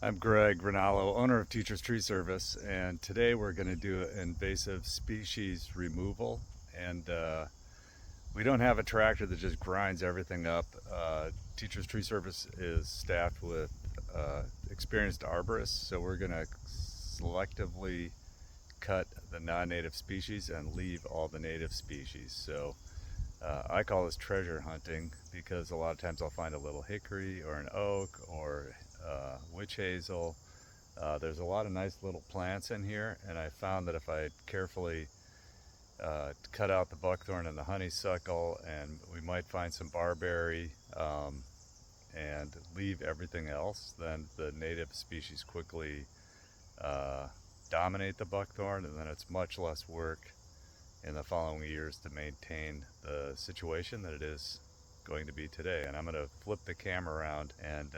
I'm Greg Rinaldo, owner of TeachersTreeService, and today we're going to do invasive species removal. And we don't have a tractor that just grinds everything up. TeachersTreeService is staffed with experienced arborists, so we're going to selectively cut the non-native species and leave all the native species. So I call this treasure hunting because a lot of times I'll find a little hickory or an oak or witch hazel. There's a lot of nice little plants in here, and I found that if I carefully cut out the buckthorn and the honeysuckle, and we might find some barberry, and leave everything else, then the native species quickly dominate the buckthorn, and then it's much less work in the following years to maintain the situation that it is going to be today. And I'm going to flip the camera around and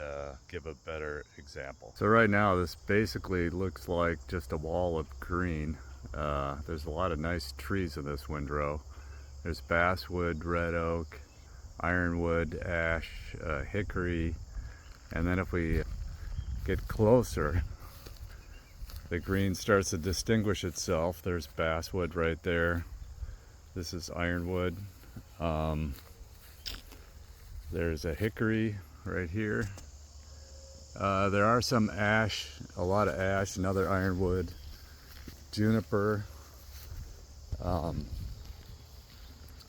give a better example. So right now this basically looks like just a wall of green. There's a lot of nice trees in this windrow. There's basswood, red oak, ironwood, ash, hickory, and then if we get closer, the green starts to distinguish itself. There's basswood right there. This is ironwood. There's a hickory right here. There are some ash, a lot of ash, another ironwood, juniper.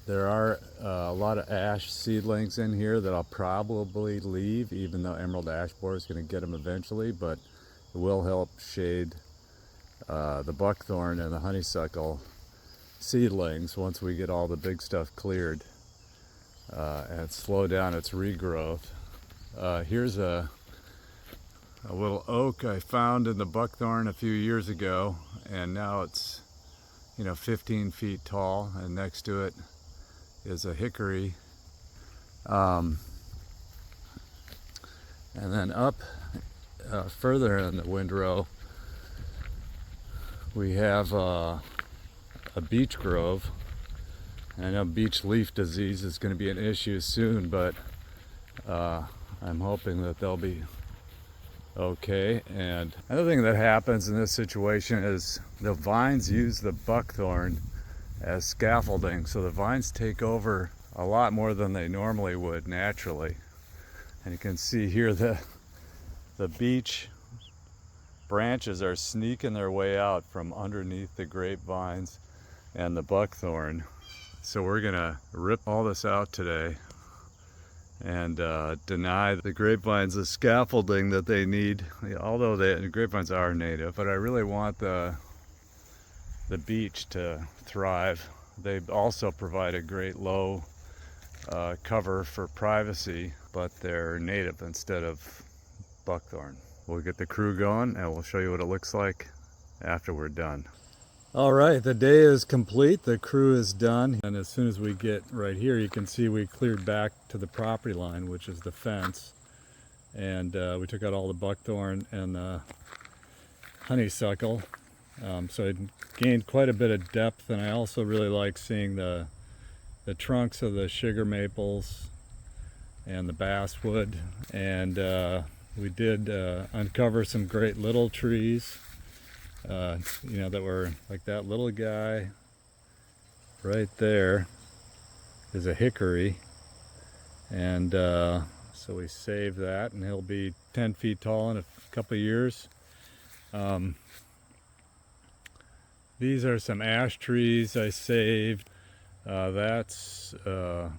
There are a lot of ash seedlings in here that I'll probably leave, even though emerald ash borer is going to get them eventually, but it will help shade the buckthorn and the honeysuckle seedlings once we get all the big stuff cleared and slow down its regrowth. Here's a little oak I found in the buckthorn a few years ago, and now it's 15 feet tall, and next to it is a hickory. And then up further in the windrow we have a beech grove. And I know beech leaf disease is going to be an issue soon, but I'm hoping that they'll be okay. And another thing that happens in this situation is the vines use the buckthorn as scaffolding, so the vines take over a lot more than they normally would naturally. And you can see here the beech branches are sneaking their way out from underneath the grapevines and the buckthorn. So we're gonna rip all this out today and deny the grapevines the scaffolding that they need, although the grapevines are native, but I really want the beech to thrive. They also provide a great low cover for privacy, but they're native instead of buckthorn. We'll get the crew going and we'll show you what it looks like after we're done. All right, the day is complete. The crew is done. And as soon as we get right here, you can see we cleared back to the property line, which is the fence. And we took out all the buckthorn and the honeysuckle. So it gained quite a bit of depth, and I also really like seeing the trunks of the sugar maples and the basswood. And we did uncover some great little trees. That were like that little guy right there is a hickory, and so we saved that, and he'll be 10 feet tall in a couple of years. These are some ash trees I saved. That's the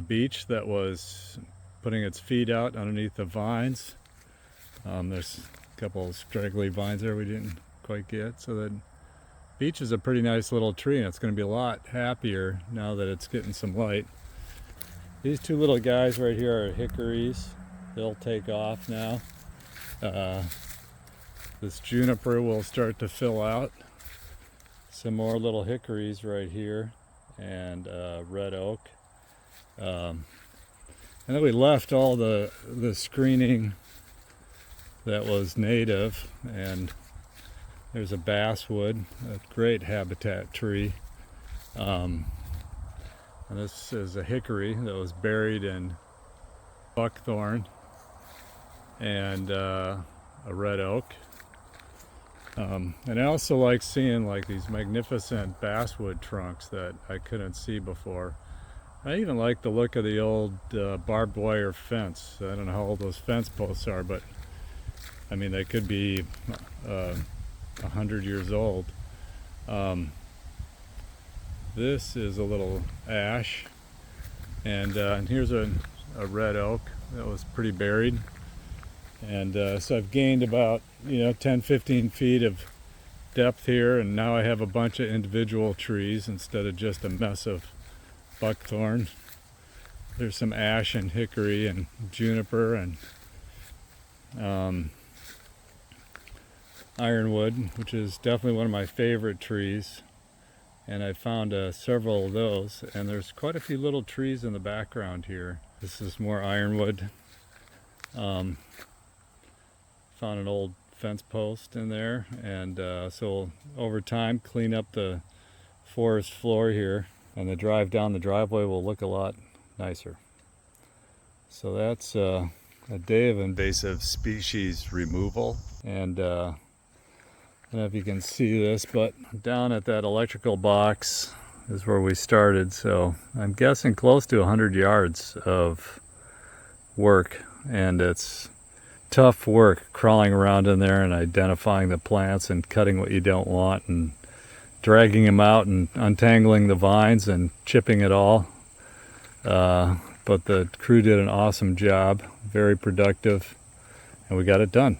beech that was putting its feet out underneath the vines. There's a couple of straggly vines there we didn't quite get. So that beech is a pretty nice little tree, and it's going to be a lot happier now that it's getting some light. These two little guys right here are hickories. They'll take off now. This juniper will start to fill out. Some more little hickories right here, and red oak. And then we left all the screening that was native, and there's a basswood, a great habitat tree. And this is a hickory that was buried in buckthorn. And a red oak. And I also like seeing like these magnificent basswood trunks that I couldn't see before. I even like the look of the old barbed wire fence. I don't know how old those fence posts are, but I mean, they could be 100 years old. This is a little ash, and here's a red oak that was pretty buried. And so I've gained about 10-15 feet of depth here, and now I have a bunch of individual trees instead of just a mess of buckthorn. There's some ash and hickory and juniper and ironwood, which is definitely one of my favorite trees, and I found several of those, and there's quite a few little trees in the background here. This is more ironwood. Found an old fence post in there, and so over time clean up the forest floor here, and the drive down the driveway will look a lot nicer. So that's a day of invasive species removal. And I don't know if you can see this, but down at that electrical box is where we started. So I'm guessing close to 100 yards of work, and it's tough work crawling around in there and identifying the plants and cutting what you don't want and dragging them out and untangling the vines and chipping it all. But the crew did an awesome job, very productive, and we got it done.